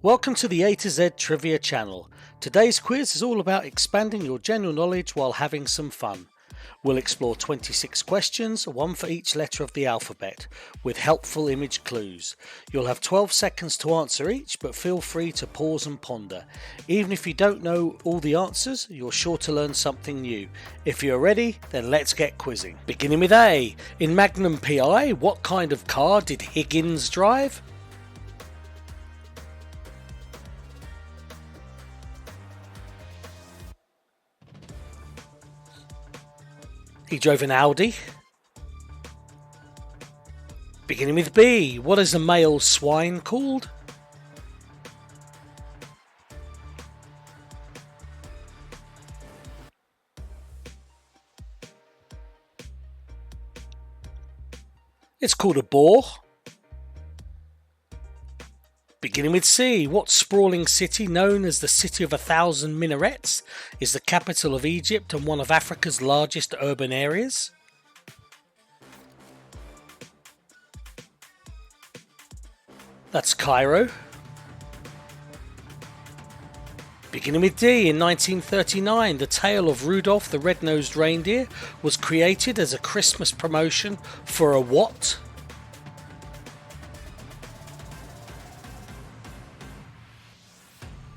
Welcome to the A to Z Trivia channel. Today's quiz is all about expanding your general knowledge while having some fun. We'll explore 26 questions, one for each letter of the alphabet, with helpful image clues. You'll have 12 seconds to answer each, but feel free to pause and ponder. Even if you don't know all the answers, you're sure to learn something new. If you're ready, then let's get quizzing. Beginning with A. In Magnum PI, what kind of car did Higgins drive? He drove an Audi. Beginning with B. What is a male swine called? It's called a boar. Beginning with C. What sprawling city known as the City of 1,000 Minarets is the capital of Egypt and one of Africa's largest urban areas? That's Cairo. Beginning with D. In 1939, the tale of Rudolph the Red-Nosed Reindeer was created as a Christmas promotion for a what?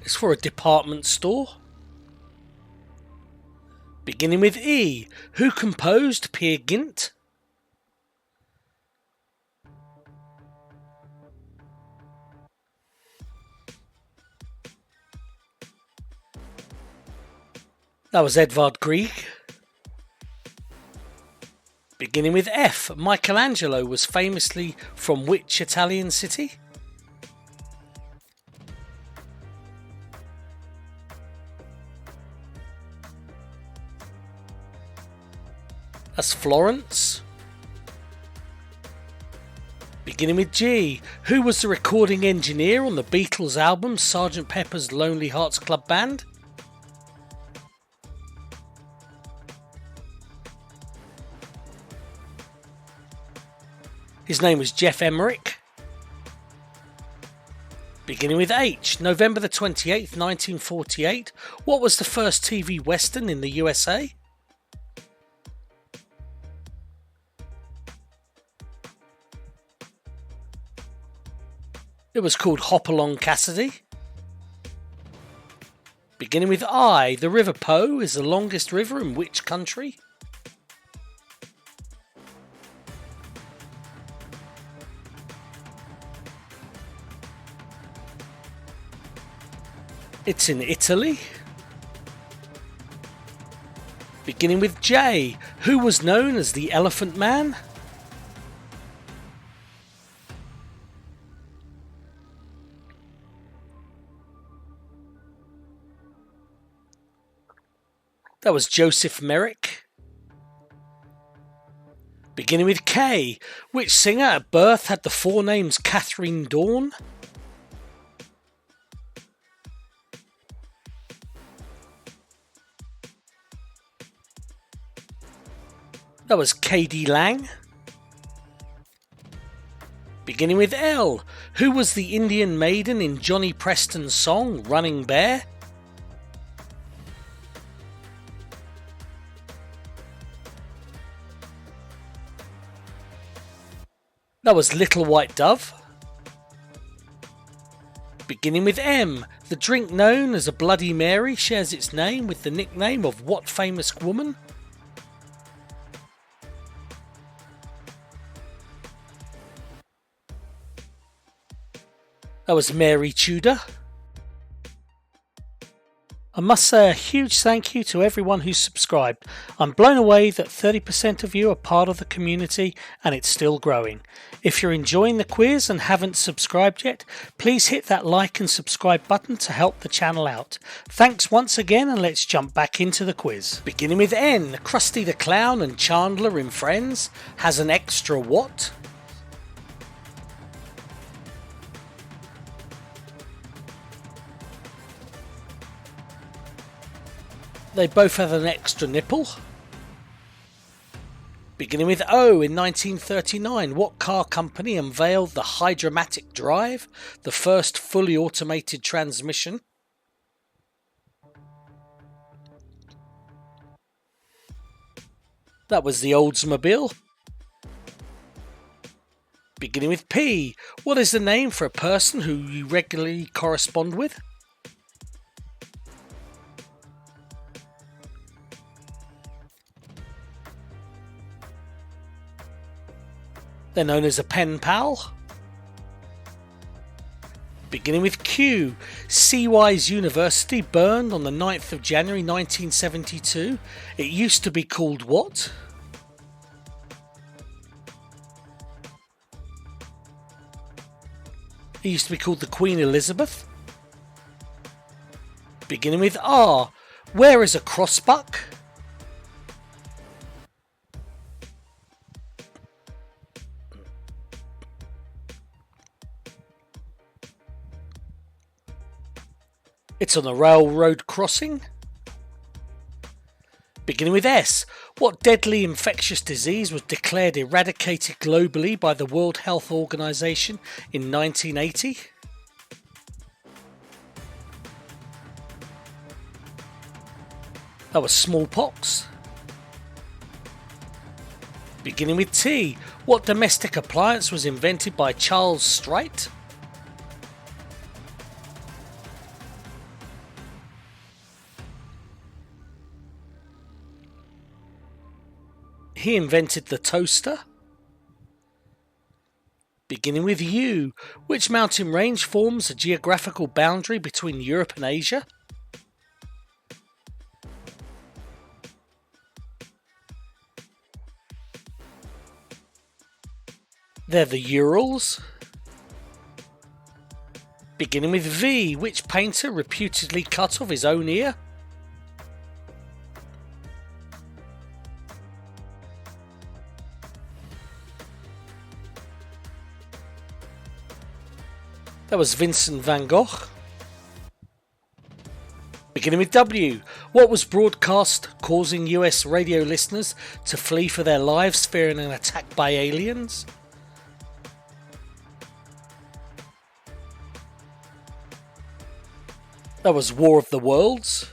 It's for a department store. Beginning with E. Who composed Peer Gynt? That was Edvard Grieg. Beginning with F. Michelangelo was famously from which Italian city? That's Florence. Beginning with G. Who was the recording engineer on the Beatles album Sgt. Pepper's Lonely Hearts Club Band? His name was Jeff Emerick. Beginning with H. November the 28th, 1948. What was the first TV Western in the USA? It was called Hopalong Cassidy. Beginning with I. The River Po is the longest river in which country? It's in Italy. Beginning with J. Who was known as the Elephant Man? That was Joseph Merrick. Beginning with K. Which singer at birth had the forenames Catherine Dawn? That was K.D. Lang. Beginning with L. Who was the Indian maiden in Johnny Preston's song Running Bear? That was Little White Dove. Beginning with M. The drink known as a Bloody Mary shares its name with the nickname of what famous woman? That was Mary Tudor. I must say a huge thank you to everyone who's subscribed. I'm blown away that 30% of you are part of the community and it's still growing. If you're enjoying the quiz and haven't subscribed yet, please hit that like and subscribe button to help the channel out. Thanks once again, and let's jump back into the quiz. Beginning with N. Krusty the Clown and Chandler in Friends has an extra what? They both have an extra nipple. Beginning with O, in 1939, what car company unveiled the Hydromatic drive, the first fully automated transmission? That was the Oldsmobile. Beginning with P, what is the name for a person who you regularly correspond with? They're known as a pen pal. Beginning with Q, Seawise University burned on the 9th of January 1972. It used to be called what? It used to be called the Queen Elizabeth. Beginning with R, where is a crossbuck? It's on a railroad crossing. Beginning with S, what deadly infectious disease was declared eradicated globally by the World Health Organization in 1980? That was smallpox. Beginning with T, what domestic appliance was invented by Charles Strite? He invented the toaster. Beginning with U, which mountain range forms a geographical boundary between Europe and Asia? They're the Urals. Beginning with V, which painter reputedly cut off his own ear? That was Vincent van Gogh. Beginning with W, what was broadcast causing US radio listeners to flee for their lives fearing an attack by aliens? That was War of the Worlds.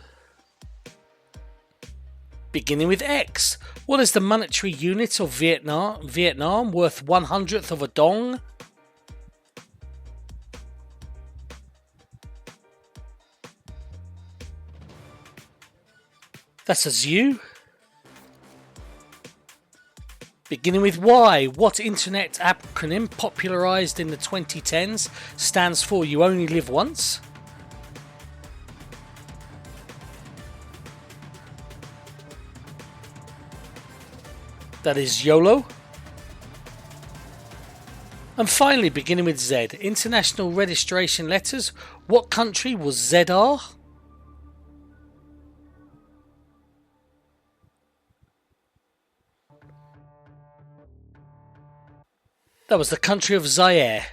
Beginning with X, what is the monetary unit of Vietnam worth 1/100th of a dong? That's a ZU. Beginning with Y, what internet acronym popularised in the 2010s stands for You Only Live Once? That is YOLO. And finally, beginning with Z, international registration letters, what country was ZR? That was the country of Zaire.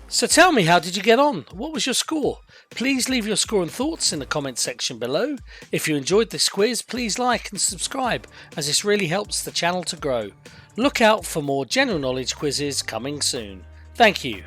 So tell me, how did you get on? What was your score? Please leave your score and thoughts in the comment section below. If you enjoyed this quiz, please like and subscribe, as this really helps the channel to grow. Look out for more general knowledge quizzes coming soon. Thank you.